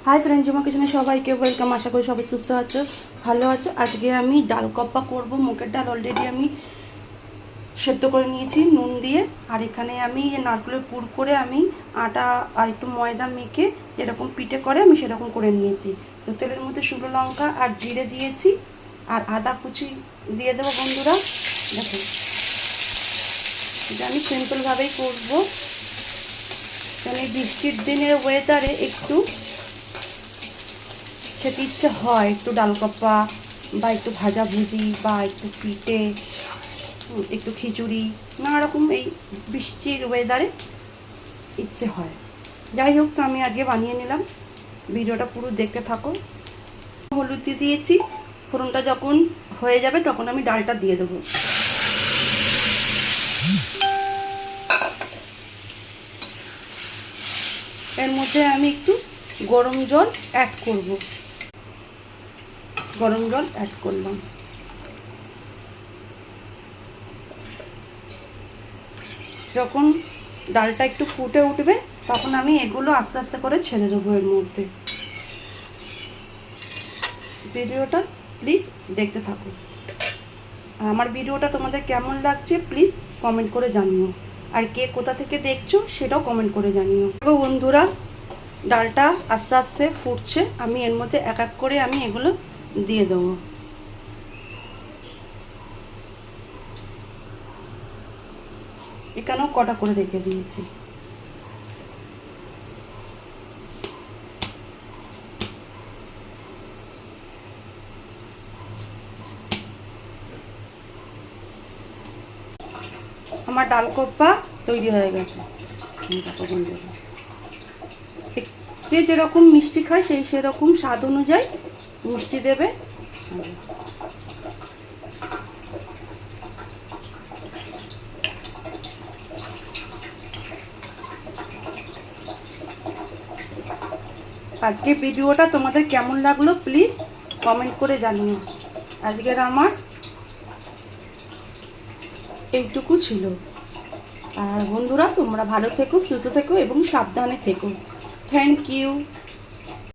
Hi friend, জুমা কিচেনে সবাইকে ওয়েলকাম। আশা করি সবাই সুস্থ আছো, ভালো আছো। আজকে আমি ডাল কপ্পা করব। মুগের ডাল অলরেডি আমি সেদ্ধ করে নিয়েছি নুন দিয়ে। আর এখানে আমি নারকেলের পুর করে আমি আটা আর একটু ময়দা মেখে যেরকম পিঠে করে আমি সেরকম করে নিয়েছি। তো তেলের মধ্যে শুকনো লঙ্কা আর জিরে দিয়েছি, আর আদা কুচি দিয়ে দেবো বন্ধুরা। দেখো, এটা আমি সিম্পলভাবেই করবো, কারণ এই বৃষ্টির দিনের ওয়েদারে একটু খেতে ইচ্ছে হয়, একটু ডালকপ্পা বা একটু ভাজাভুজি বা একটু পিঠে, একটু খিচুড়ি, নানা রকম এই বৃষ্টির ওয়েদারে ইচ্ছে হয়। যাই হোক, তো আমি আজকে বানিয়ে নিলাম। ভিডিওটা পুরো দেখতে থাকো। হলুদ দিয়ে দিয়েছি। ফোড়নটা যখন হয়ে যাবে তখন আমি ডালটা দিয়ে দেবো। এর মধ্যে আমি একটু গরম জল অ্যাড করব। গরম জল অ্যাড করলাম। যখন ডালটা একটু ফুটে উঠবে তখন আমি এগুলো আস্তে আস্তে করে ছেড়ে দেবো এর মধ্যে। ভিডিওটা প্লিজ দেখতে থাকো। আর আমার ভিডিওটা তোমাদের কেমন লাগছে প্লিজ কমেন্ট করে জানিও। আর কে কোথা থেকে দেখছো সেটাও কমেন্ট করে জানিও। বন্ধুরা, ডালটা আস্তে আস্তে ফুটছে, আমি এর মধ্যে এক এক করে আমি এগুলো দিয়ে দেবো। এখানেও কটা করে রেখে দিয়েছি। আমার ডাল কোপ্পা তৈরি হয়ে গেছে। যে যেরকম মিষ্টি খায় সেই সেরকম স্বাদ অনুযায়ী মিষ্টি দেবে। আজকে ভিডিওটা তোমাদের কেমন লাগলো প্লিজ কমেন্ট করে জানিও। আজকের আমার এইটুকু ছিল। আর বন্ধুরা, তোমরা ভালো থেকো, সুস্থ থেকো এবং সাবধানে থেকো। Thank you.